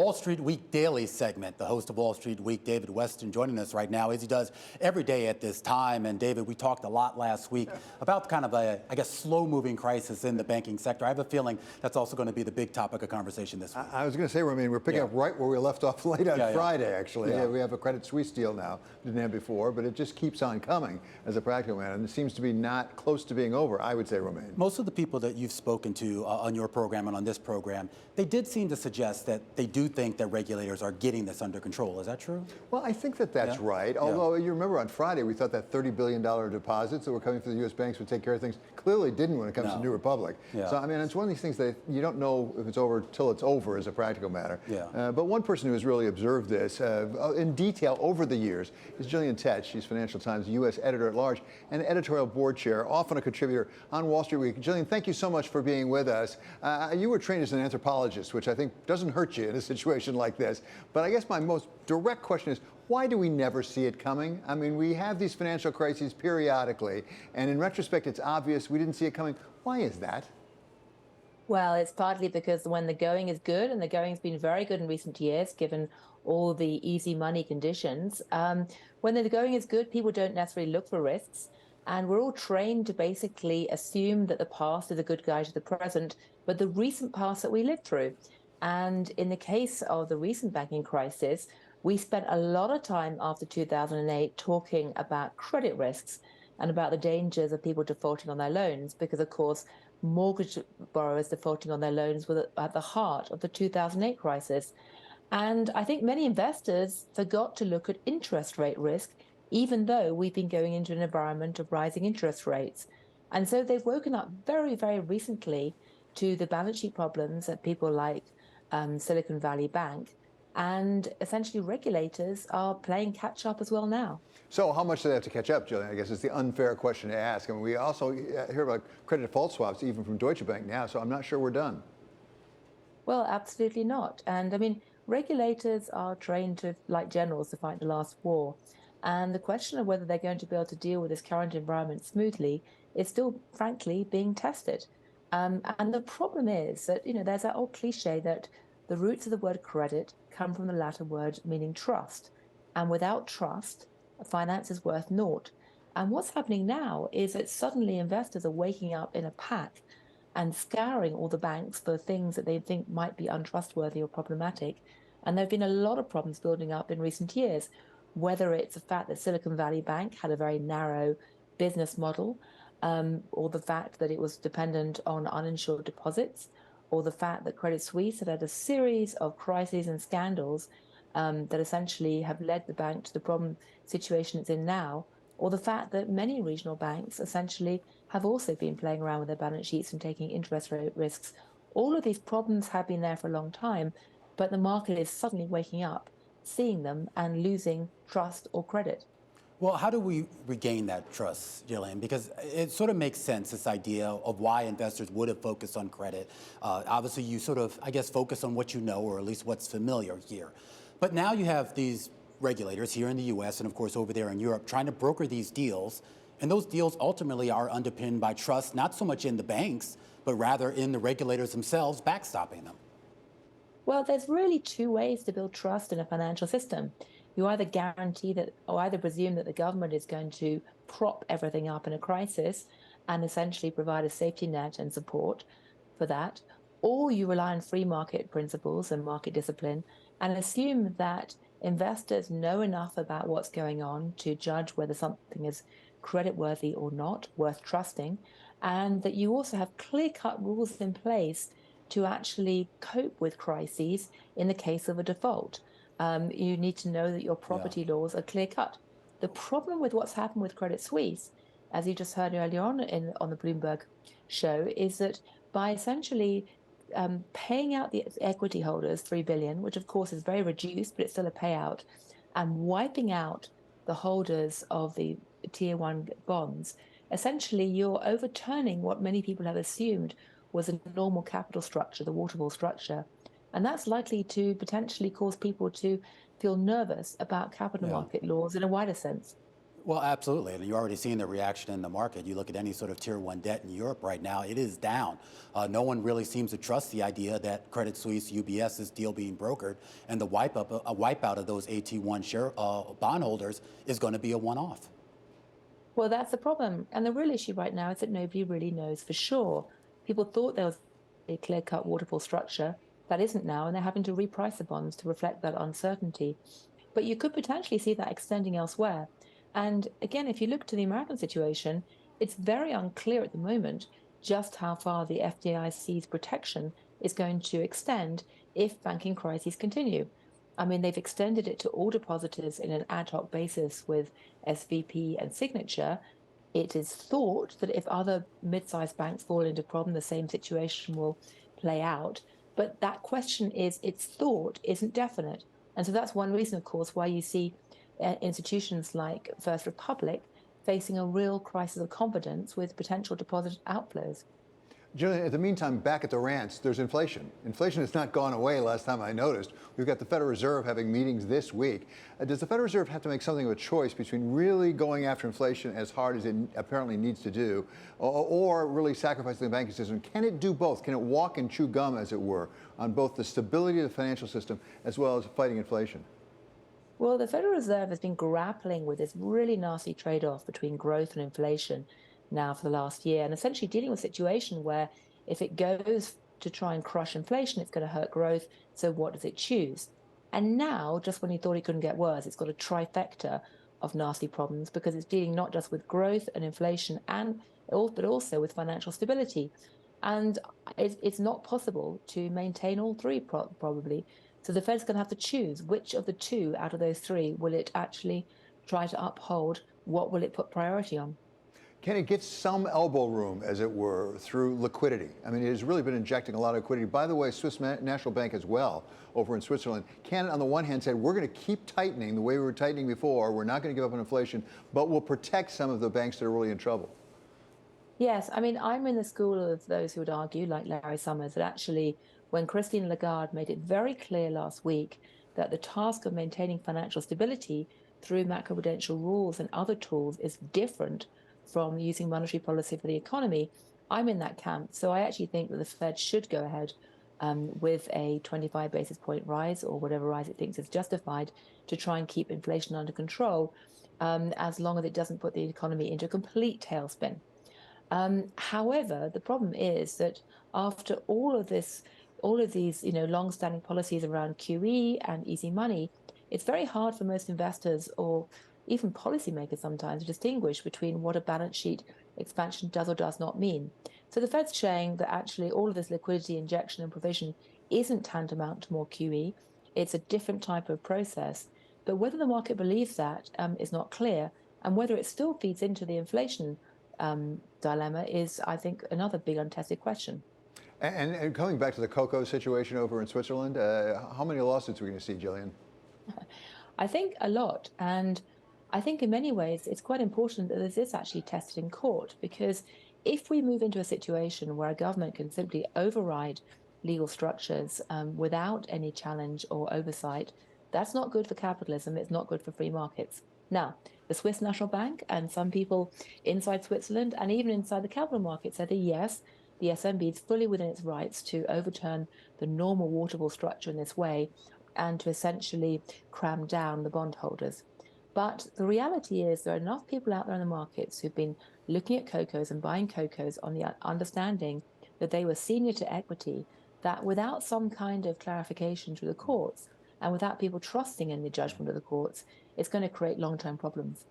Wall Street Week Daily segment. The host of Wall Street Week, David Westin, joining us right now, as he does every day at this time. And David, we talked a lot last week about kind of a, I guess, slow-moving crisis in the banking sector. I have a feeling that's also going to be the big topic of conversation this week. I was going to say, Romaine, we're picking up right where we left off late on Friday, actually. We have a Credit Suisse deal now. Didn't have before, but it just keeps on coming as a practical matter. And it seems to be not close to being over, I would say, Romaine. Most of the people that you've spoken to on your program and on this program, they did seem to suggest that they do think that regulators are getting this under control. Is that true? Well, I think that that's right. Although you remember on Friday, we thought that $30 billion deposits that were coming from the U.S. banks would take care of things. Clearly didn't when it comes to New Republic. So, I mean, it's one of these things that you don't know if it's over till it's over as a practical matter. But one person who has really observed this in detail over the years is Gillian Tett. She's Financial Times U.S. editor-at-large and editorial board chair, often a contributor on Wall Street Week. Gillian, thank you so much for being with us. You were trained as an anthropologist, which I think doesn't hurt you in a situation like this. But I guess my most direct question is, why do we never see it coming? I mean, we have these financial crises periodically, and in retrospect, it's obvious we didn't see it coming. Why is that? Well, it's partly because when the going is good, and the going's been very good in recent years, given all the easy money conditions, when the going is good, people don't necessarily look for risks. And we're all trained to basically assume that the past is a good guide to the present, but the recent past that we lived through. And in the case of the recent banking crisis, we spent a lot of time after 2008 talking about credit risks and about the dangers of people defaulting on their loans, because, of course, mortgage borrowers defaulting on their loans were at the heart of the 2008 crisis. And I think many investors forgot to look at interest rate risk, even though we've been going into an environment of rising interest rates. And so they've woken up very, very recently to the balance sheet problems that people like Silicon Valley Bank, and essentially regulators are playing catch up as well now. So how much do they have to catch up, Gillian? I guess is the unfair question to ask. I mean, we also hear about credit default swaps even from Deutsche Bank now, so I'm not sure we're done. Well, absolutely not. And I mean, regulators are trained to, like generals, to fight the last war. And the question of whether they're going to be able to deal with this current environment smoothly is still, frankly, being tested. And the problem is that, there's that old cliche that the roots of the word credit come from the Latin word meaning trust. And without trust, finance is worth naught. And what's happening now is that suddenly investors are waking up in a pack and scouring all the banks for things that they think might be untrustworthy or problematic. And there have been a lot of problems building up in recent years, whether it's the fact that Silicon Valley Bank had a very narrow business model, or the fact that it was dependent on uninsured deposits, or the fact that Credit Suisse had a series of crises and scandals that essentially have led the bank to the problem situation it's in now, or the fact that many regional banks essentially have also been playing around with their balance sheets and taking interest rate risks. All of these problems have been there for a long time, but the market is suddenly waking up, seeing them and losing trust or credit. Well, how do we regain that trust, Gillian? Because it sort of makes sense, this idea of why investors would have focused on credit. Obviously, you sort of, I guess, focus on what you know, or at least what's familiar here. But now you have these regulators here in the U.S. and, of course, over there in Europe trying to broker these deals. And those deals ultimately are underpinned by trust, not so much in the banks, but rather in the regulators themselves backstopping them. Well, there's really two ways to build trust in a financial system. You either guarantee that, or either presume that the government is going to prop everything up in a crisis and essentially provide a safety net and support for that, or you rely on free market principles and market discipline and assume that investors know enough about what's going on to judge whether something is creditworthy or not, worth trusting, and that you also have clear-cut rules in place to actually cope with crises in the case of a default. You need to know that your property laws are clear-cut. The problem with what's happened with Credit Suisse, as you just heard earlier on the Bloomberg show, is that by essentially paying out the equity holders $3 billion, which of course is very reduced, but it's still a payout, and wiping out the holders of the Tier 1 bonds, essentially you're overturning what many people have assumed was a normal capital structure, the waterfall structure. And that's likely to potentially cause people to feel nervous about capital market laws in a wider sense. Well, absolutely. And you're already seeing the reaction in the market. You look at any sort of tier one debt in Europe right now, it is down. No one really seems to trust the idea that Credit Suisse, UBS, this deal being brokered, and the wipeout of those AT1 share bondholders is going to be a one-off. Well, that's the problem. And the real issue right now is that nobody really knows for sure. People thought there was a clear-cut waterfall structure. That isn't now, and they're having to reprice the bonds to reflect that uncertainty. But you could potentially see that extending elsewhere. And again, if you look to the American situation, it's very unclear at the moment just how far the FDIC's protection is going to extend if banking crises continue. I mean, they've extended it to all depositors in an ad hoc basis with SVP and Signature. It is thought that if other mid-sized banks fall into problem, the same situation will play out. But that question is, it's thought, isn't definite. And so that's one reason, of course, why you see institutions like First Republic facing a real crisis of confidence with potential deposit outflows. Gillian, in the meantime, back at the ranch, there's inflation. Inflation has not gone away last time I noticed. We've got the Federal Reserve having meetings this week. Does the Federal Reserve have to make something of a choice between really going after inflation as hard as it apparently needs to do, or really sacrificing the banking system? Can it do both? Can it walk and chew gum, as it were, on both the stability of the financial system as well as fighting inflation? Well, the Federal Reserve has been grappling with this really nasty trade-off between growth and inflation now for the last year, and essentially dealing with a situation where if it goes to try and crush inflation, it's going to hurt growth. So what does it choose? And now, just when you thought it couldn't get worse, it's got a trifecta of nasty problems because it's dealing not just with growth and inflation, but also with financial stability. And it's not possible to maintain all three, probably. So the Fed's going to have to choose which of the two out of those three will it actually try to uphold, what will it put priority on? Can it get some elbow room, as it were, through liquidity? I mean, it has really been injecting a lot of liquidity. By the way, Swiss National Bank as well, over in Switzerland, can, on the one hand, say, we're going to keep tightening the way we were tightening before. We're not going to give up on inflation, but we'll protect some of the banks that are really in trouble. Yes, I mean, I'm in the school of those who would argue, like Larry Summers, that actually when Christine Lagarde made it very clear last week that the task of maintaining financial stability through macroprudential rules and other tools is different from using monetary policy for the economy, I'm in that camp. So I actually think that the Fed should go ahead with a 25 basis point rise or whatever rise it thinks is justified to try and keep inflation under control, as long as it doesn't put the economy into a complete tailspin. However, the problem is that after all of these, long-standing policies around QE and easy money, it's very hard for most investors or even policymakers sometimes to distinguish between what a balance sheet expansion does or does not mean. So the Fed's saying that actually all of this liquidity injection and provision isn't tantamount to more QE. It's a different type of process. But whether the market believes that is not clear, and whether it still feeds into the inflation dilemma is, I think, another big untested question. And coming back to the cocoa situation over in Switzerland, how many lawsuits are we going to see, Gillian? I think a lot. And I think in many ways, it's quite important that this is actually tested in court, because if we move into a situation where a government can simply override legal structures without any challenge or oversight, that's not good for capitalism. It's not good for free markets. Now, the Swiss National Bank and some people inside Switzerland and even inside the capital market said that yes, the SNB is fully within its rights to overturn the normal waterfall structure in this way and to essentially cram down the bondholders. But the reality is there are enough people out there in the markets who've been looking at CoCos and buying CoCos on the understanding that they were senior to equity, that without some kind of clarification through the courts and without people trusting in the judgment of the courts, it's going to create long-term problems.